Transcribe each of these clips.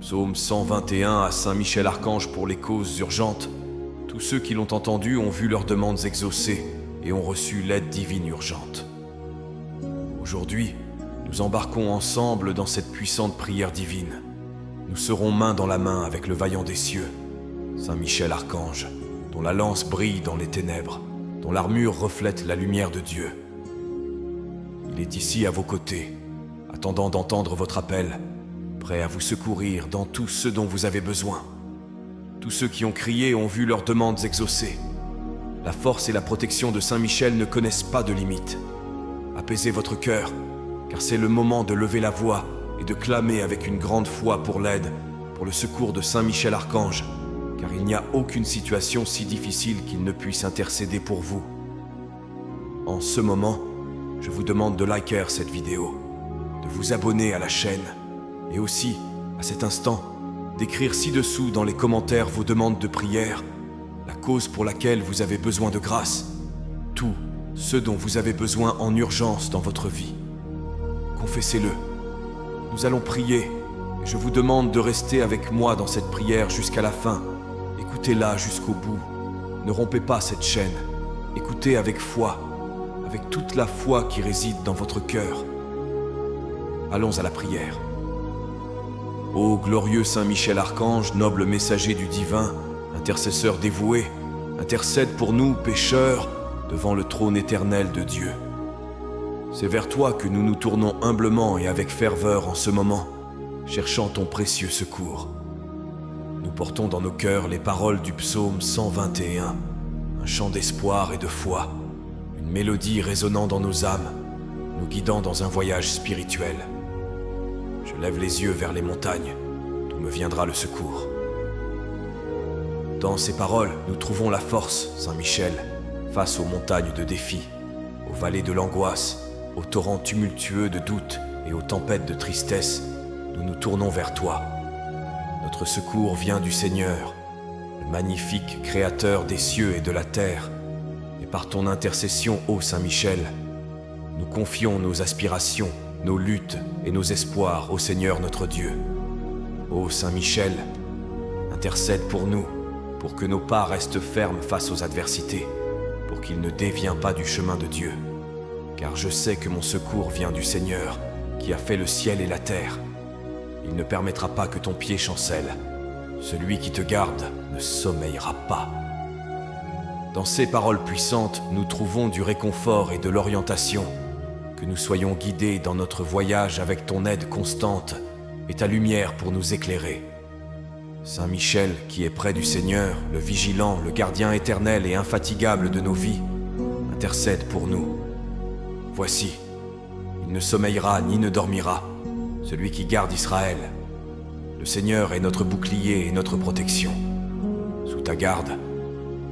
Psaume 121 à Saint Michel Archange pour les causes urgentes. Tous ceux qui l'ont entendu ont vu leurs demandes exaucées et ont reçu l'aide divine urgente. Aujourd'hui, nous embarquons ensemble dans cette puissante prière divine. Nous serons main dans la main avec le vaillant des cieux, Saint Michel Archange, dont la lance brille dans les ténèbres, dont l'armure reflète la lumière de Dieu. Il est ici à vos côtés, attendant d'entendre votre appel, prêt à vous secourir dans tout ce dont vous avez besoin. Tous ceux qui ont crié ont vu leurs demandes exaucées. La force et la protection de Saint Michel ne connaissent pas de limites. Apaisez votre cœur, car c'est le moment de lever la voix et de clamer avec une grande foi pour l'aide, pour le secours de Saint Michel Archange, car il n'y a aucune situation si difficile qu'il ne puisse intercéder pour vous. En ce moment, je vous demande de liker cette vidéo, de vous abonner à la chaîne, et aussi, à cet instant, d'écrire ci-dessous dans les commentaires vos demandes de prière, la cause pour laquelle vous avez besoin de grâce, tout ce dont vous avez besoin en urgence dans votre vie. Confessez-le. Nous allons prier, et je vous demande de rester avec moi dans cette prière jusqu'à la fin. Écoutez-la jusqu'au bout. Ne rompez pas cette chaîne. Écoutez avec foi, avec toute la foi qui réside dans votre cœur. Allons à la prière. Ô glorieux Saint Michel Archange, noble messager du divin, intercesseur dévoué, intercède pour nous, pécheurs, devant le trône éternel de Dieu. C'est vers toi que nous nous tournons humblement et avec ferveur en ce moment, cherchant ton précieux secours. Nous portons dans nos cœurs les paroles du psaume 121, un chant d'espoir et de foi, une mélodie résonnant dans nos âmes, nous guidant dans un voyage spirituel. Je lève les yeux vers les montagnes, d'où me viendra le secours. Dans ces paroles, nous trouvons la force, Saint Michel, face aux montagnes de défis, aux vallées de l'angoisse, aux torrents tumultueux de doute et aux tempêtes de tristesse. Nous nous tournons vers toi. Notre secours vient du Seigneur, le magnifique Créateur des cieux et de la terre. Et par ton intercession, ô Saint Michel, nous confions nos aspirations, nos luttes et nos espoirs au Seigneur notre Dieu. Ô Saint Michel, intercède pour nous, pour que nos pas restent fermes face aux adversités, pour qu'ils ne dévient pas du chemin de Dieu. Car je sais que mon secours vient du Seigneur, qui a fait le ciel et la terre. Il ne permettra pas que ton pied chancelle. Celui qui te garde ne sommeillera pas. Dans ces paroles puissantes, nous trouvons du réconfort et de l'orientation. Que nous soyons guidés dans notre voyage avec ton aide constante et ta lumière pour nous éclairer. Saint Michel, qui est près du Seigneur, le vigilant, le gardien éternel et infatigable de nos vies, intercède pour nous. Voici, il ne sommeillera ni ne dormira, celui qui garde Israël. Le Seigneur est notre bouclier et notre protection. Sous ta garde,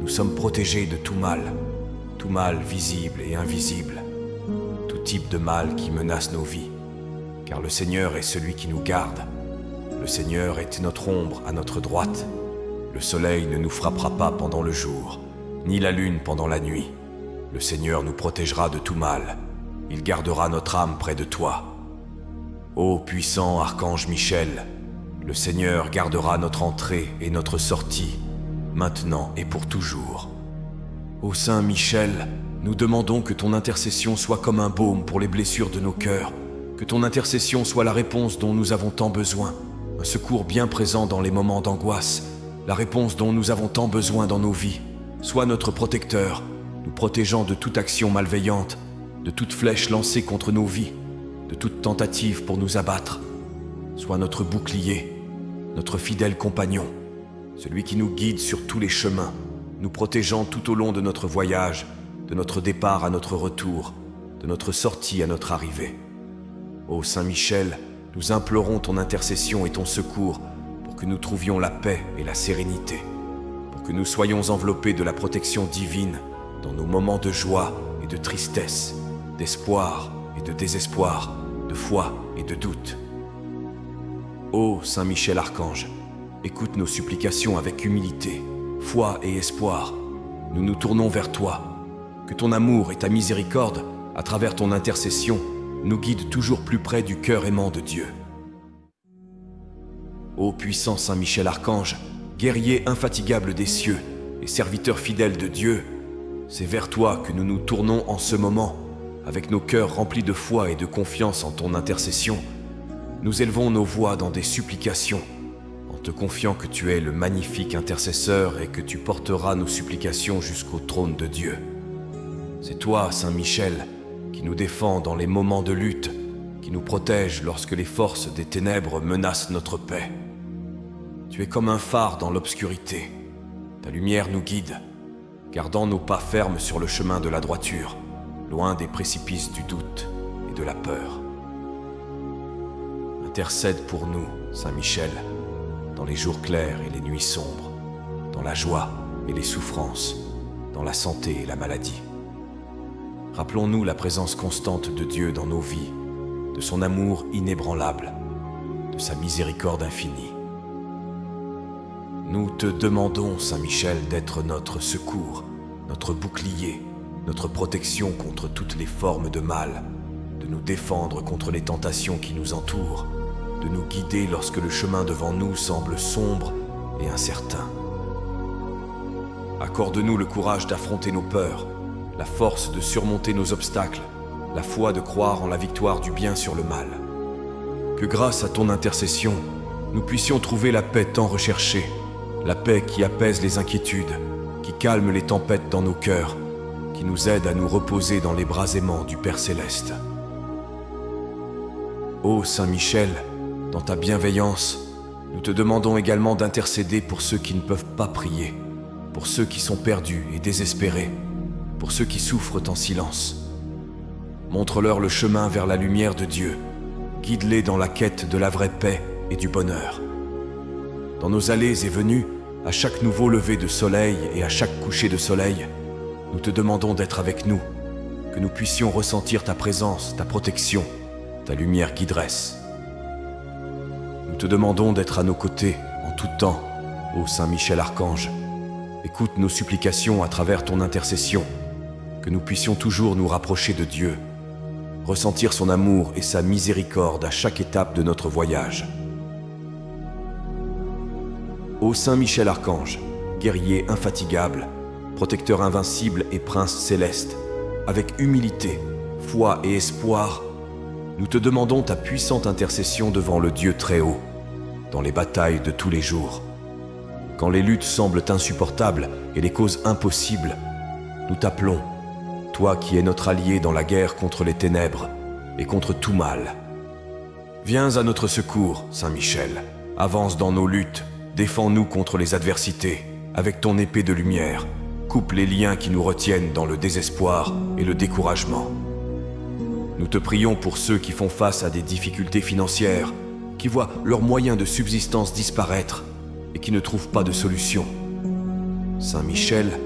nous sommes protégés de tout mal visible et invisible, tout type de mal qui menace nos vies, car le Seigneur est celui qui nous garde. Le Seigneur est notre ombre à notre droite. Le soleil ne nous frappera pas pendant le jour, ni la lune pendant la nuit. Le Seigneur nous protégera de tout mal. Il gardera notre âme près de toi. Ô puissant Archange Michel, le Seigneur gardera notre entrée et notre sortie, maintenant et pour toujours. Ô Saint Michel, nous demandons que ton intercession soit comme un baume pour les blessures de nos cœurs, que ton intercession soit la réponse dont nous avons tant besoin, un secours bien présent dans les moments d'angoisse, la réponse dont nous avons tant besoin dans nos vies. Sois notre protecteur, nous protégeant de toute action malveillante, de toute flèche lancée contre nos vies, de toute tentative pour nous abattre. Sois notre bouclier, notre fidèle compagnon, celui qui nous guide sur tous les chemins, nous protégeant tout au long de notre voyage, de notre départ à notre retour, de notre sortie à notre arrivée. Ô Saint Michel, nous implorons ton intercession et ton secours pour que nous trouvions la paix et la sérénité, pour que nous soyons enveloppés de la protection divine dans nos moments de joie et de tristesse, d'espoir et de désespoir, de foi et de doute. Ô Saint Michel Archange, écoute nos supplications avec humilité, foi et espoir. Nous nous tournons vers toi. Que ton amour et ta miséricorde, à travers ton intercession, nous guident toujours plus près du cœur aimant de Dieu. Ô puissant Saint Michel Archange, guerrier infatigable des cieux et serviteur fidèle de Dieu, c'est vers toi que nous nous tournons en ce moment, avec nos cœurs remplis de foi et de confiance en ton intercession. Nous élevons nos voix dans des supplications, en te confiant que tu es le magnifique intercesseur et que tu porteras nos supplications jusqu'au trône de Dieu. C'est toi, Saint Michel, qui nous défends dans les moments de lutte, qui nous protège lorsque les forces des ténèbres menacent notre paix. Tu es comme un phare dans l'obscurité. Ta lumière nous guide, gardant nos pas fermes sur le chemin de la droiture, loin des précipices du doute et de la peur. Intercède pour nous, Saint Michel, dans les jours clairs et les nuits sombres, dans la joie et les souffrances, dans la santé et la maladie. Rappelons-nous la présence constante de Dieu dans nos vies, de son amour inébranlable, de sa miséricorde infinie. Nous te demandons, Saint Michel, d'être notre secours, notre bouclier, notre protection contre toutes les formes de mal, de nous défendre contre les tentations qui nous entourent, de nous guider lorsque le chemin devant nous semble sombre et incertain. Accorde-nous le courage d'affronter nos peurs, la force de surmonter nos obstacles, la foi de croire en la victoire du bien sur le mal. Que grâce à ton intercession, nous puissions trouver la paix tant recherchée, la paix qui apaise les inquiétudes, qui calme les tempêtes dans nos cœurs, qui nous aide à nous reposer dans les bras aimants du Père Céleste. Ô Saint Michel, dans ta bienveillance, nous te demandons également d'intercéder pour ceux qui ne peuvent pas prier, pour ceux qui sont perdus et désespérés, pour ceux qui souffrent en silence. Montre-leur le chemin vers la lumière de Dieu, guide-les dans la quête de la vraie paix et du bonheur. Dans nos allées et venues, à chaque nouveau lever de soleil et à chaque coucher de soleil, nous te demandons d'être avec nous, que nous puissions ressentir ta présence, ta protection, ta lumière guideresse. Nous te demandons d'être à nos côtés en tout temps, ô Saint Michel Archange. Écoute nos supplications à travers ton intercession, que nous puissions toujours nous rapprocher de Dieu, ressentir son amour et sa miséricorde à chaque étape de notre voyage. Ô Saint Michel Archange, guerrier infatigable, protecteur invincible et prince céleste, avec humilité, foi et espoir, nous te demandons ta puissante intercession devant le Dieu très haut, dans les batailles de tous les jours. Quand les luttes semblent insupportables et les causes impossibles, nous t'appelons, toi qui es notre allié dans la guerre contre les ténèbres et contre tout mal. Viens à notre secours, Saint Michel, avance dans nos luttes, défends-nous contre les adversités, avec ton épée de lumière, coupe les liens qui nous retiennent dans le désespoir et le découragement. Nous te prions pour ceux qui font face à des difficultés financières, qui voient leurs moyens de subsistance disparaître et qui ne trouvent pas de solution. Saint Michel,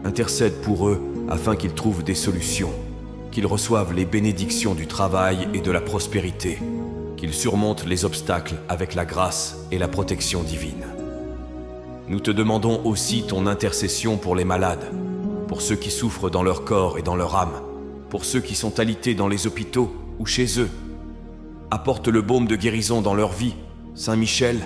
intercède pour eux afin qu'ils trouvent des solutions, qu'ils reçoivent les bénédictions du travail et de la prospérité, qu'ils surmontent les obstacles avec la grâce et la protection divine. Nous te demandons aussi ton intercession pour les malades, pour ceux qui souffrent dans leur corps et dans leur âme, pour ceux qui sont alités dans les hôpitaux ou chez eux. Apporte le baume de guérison dans leur vie, Saint Michel,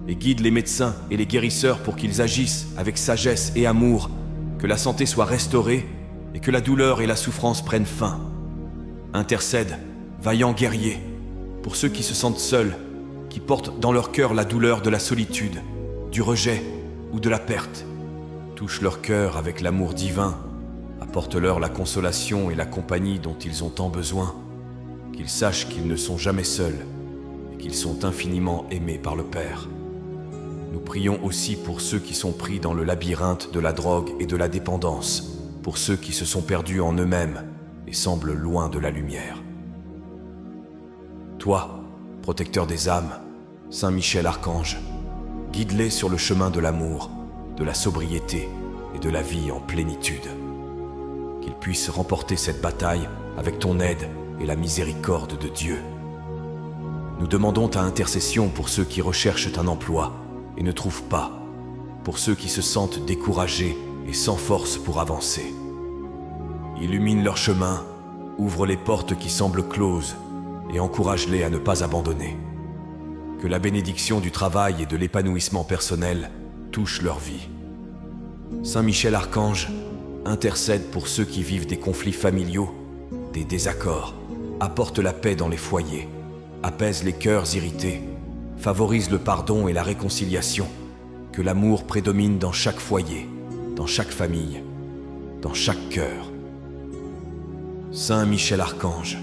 et guide les médecins et les guérisseurs pour qu'ils agissent avec sagesse et amour, que la santé soit restaurée et que la douleur et la souffrance prennent fin. Intercède, vaillant guerrier, pour ceux qui se sentent seuls, qui portent dans leur cœur la douleur de la solitude, du rejet ou de la perte. Touche leur cœur avec l'amour divin, apporte-leur la consolation et la compagnie dont ils ont tant besoin, qu'ils sachent qu'ils ne sont jamais seuls et qu'ils sont infiniment aimés par le Père. Nous prions aussi pour ceux qui sont pris dans le labyrinthe de la drogue et de la dépendance, pour ceux qui se sont perdus en eux-mêmes et semblent loin de la lumière. Toi, protecteur des âmes, Saint Michel Archange, guide-les sur le chemin de l'amour, de la sobriété et de la vie en plénitude. Qu'ils puissent remporter cette bataille avec ton aide et la miséricorde de Dieu. Nous demandons ta intercession pour ceux qui recherchent un emploi et ne trouvent pas, pour ceux qui se sentent découragés et sans force pour avancer. Illumine leur chemin, ouvre les portes qui semblent closes et encourage-les à ne pas abandonner. que la bénédiction du travail et de l'épanouissement personnel touche leur vie. Saint Michel Archange intercède pour ceux qui vivent des conflits familiaux, des désaccords, apporte la paix dans les foyers, apaise les cœurs irrités, favorise le pardon et la réconciliation, que l'amour prédomine dans chaque foyer, dans chaque famille, dans chaque cœur. Saint Michel Archange,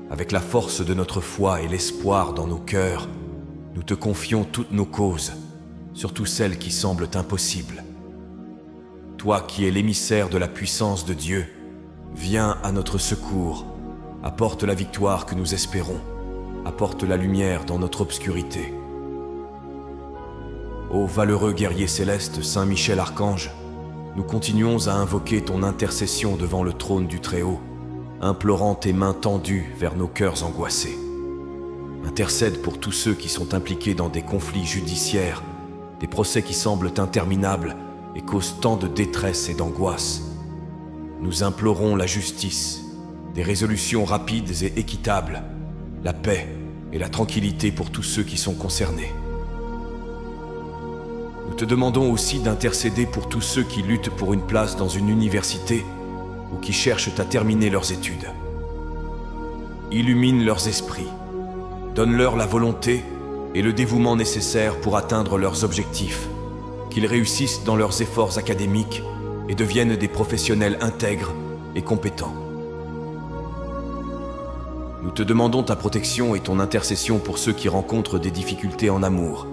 avec la force de notre foi et l'espoir dans nos cœurs, nous te confions toutes nos causes, surtout celles qui semblent impossibles. Toi qui es l'émissaire de la puissance de Dieu, viens à notre secours, apporte la victoire que nous espérons, apporte la lumière dans notre obscurité. Ô valeureux guerrier céleste, Saint Michel Archange, nous continuons à invoquer ton intercession devant le trône du Très-Haut, implorant tes mains tendues vers nos cœurs angoissés. Intercède pour tous ceux qui sont impliqués dans des conflits judiciaires, des procès qui semblent interminables et causent tant de détresse et d'angoisse. Nous implorons la justice, des résolutions rapides et équitables, la paix et la tranquillité pour tous ceux qui sont concernés. Nous te demandons aussi d'intercéder pour tous ceux qui luttent pour une place dans une université ou qui cherchent à terminer leurs études. Illumine leurs esprits, donne-leur la volonté et le dévouement nécessaires pour atteindre leurs objectifs, qu'ils réussissent dans leurs efforts académiques et deviennent des professionnels intègres et compétents. Nous te demandons ta protection et ton intercession pour ceux qui rencontrent des difficultés en amour,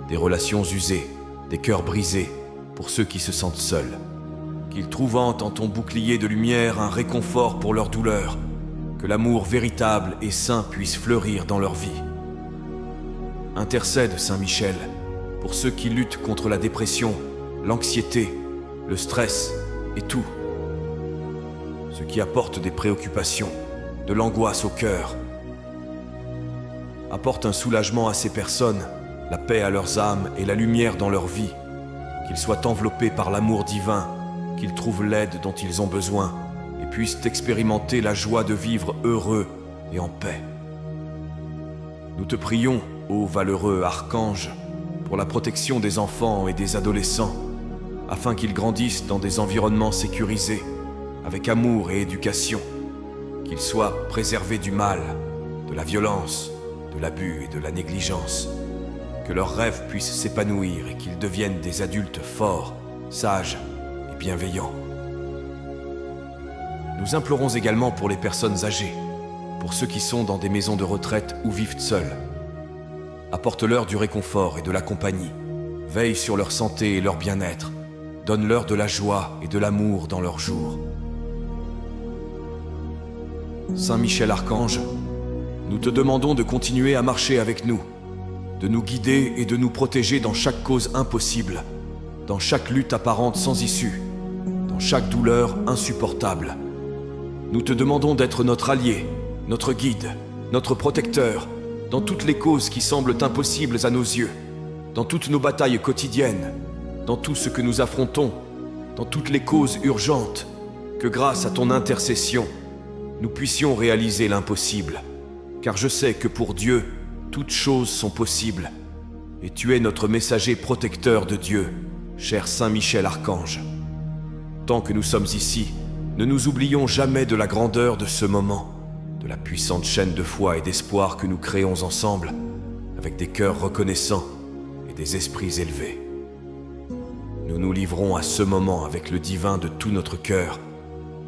des relations usées, des cœurs brisés, pour ceux qui se sentent seuls. Qu'ils trouvent en ton bouclier de lumière un réconfort pour leur douleur, que l'amour véritable et saint puisse fleurir dans leur vie. Intercède, Saint Michel, pour ceux qui luttent contre la dépression, l'anxiété, le stress et tout. Ceux qui apportent des préoccupations, de l'angoisse au cœur. Apporte un soulagement à ces personnes, la paix à leurs âmes et la lumière dans leur vie, qu'ils soient enveloppés par l'amour divin, qu'ils trouvent l'aide dont ils ont besoin et puissent expérimenter la joie de vivre heureux et en paix. Nous te prions, ô valeureux archange, pour la protection des enfants et des adolescents, afin qu'ils grandissent dans des environnements sécurisés, avec amour et éducation, qu'ils soient préservés du mal, de la violence, de l'abus et de la négligence, que leurs rêves puissent s'épanouir et qu'ils deviennent des adultes forts, sages et bienveillants. Nous implorons également pour les personnes âgées, pour ceux qui sont dans des maisons de retraite ou vivent seuls. Apporte-leur du réconfort et de la compagnie, veille sur leur santé et leur bien-être, donne-leur de la joie et de l'amour dans leurs jours. Saint Michel Archange, nous te demandons de continuer à marcher avec nous, de nous guider et de nous protéger dans chaque cause impossible, dans chaque lutte apparente sans issue, dans chaque douleur insupportable. Nous te demandons d'être notre allié, notre guide, notre protecteur, dans toutes les causes qui semblent impossibles à nos yeux, dans toutes nos batailles quotidiennes, dans tout ce que nous affrontons, dans toutes les causes urgentes, que grâce à ton intercession, nous puissions réaliser l'impossible, car je sais que pour Dieu, toutes choses sont possibles, et tu es notre messager protecteur de Dieu, cher Saint Michel Archange. Tant que nous sommes ici, ne nous oublions jamais de la grandeur de ce moment, de la puissante chaîne de foi et d'espoir que nous créons ensemble, avec des cœurs reconnaissants et des esprits élevés. Nous nous livrons à ce moment avec le divin de tout notre cœur,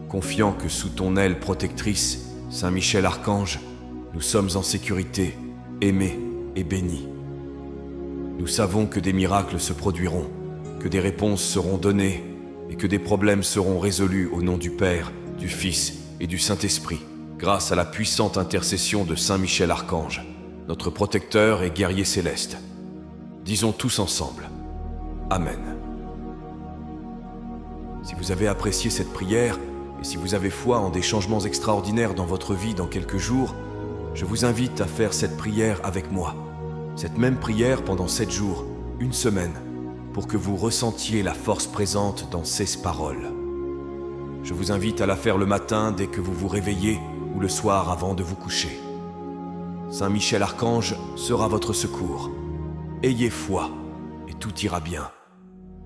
confiant que sous ton aile protectrice, Saint Michel Archange, nous sommes en sécurité, aimés et bénis. Nous savons que des miracles se produiront, que des réponses seront données et que des problèmes seront résolus au nom du Père, du Fils et du Saint-Esprit, grâce à la puissante intercession de Saint Michel Archange, notre protecteur et guerrier céleste. Disons tous ensemble, Amen. Si vous avez apprécié cette prière, et si vous avez foi en des changements extraordinaires dans votre vie dans quelques jours, je vous invite à faire cette prière avec moi. Cette même prière pendant 7 jours, une semaine, pour que vous ressentiez la force présente dans ces paroles. Je vous invite à la faire le matin dès que vous vous réveillez ou le soir avant de vous coucher. Saint Michel Archange sera votre secours. Ayez foi, et tout ira bien.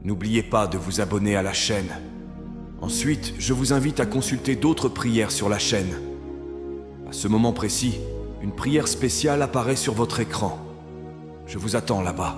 N'oubliez pas de vous abonner à la chaîne. Ensuite, je vous invite à consulter d'autres prières sur la chaîne. À ce moment précis, une prière spéciale apparaît sur votre écran. Je vous attends là-bas.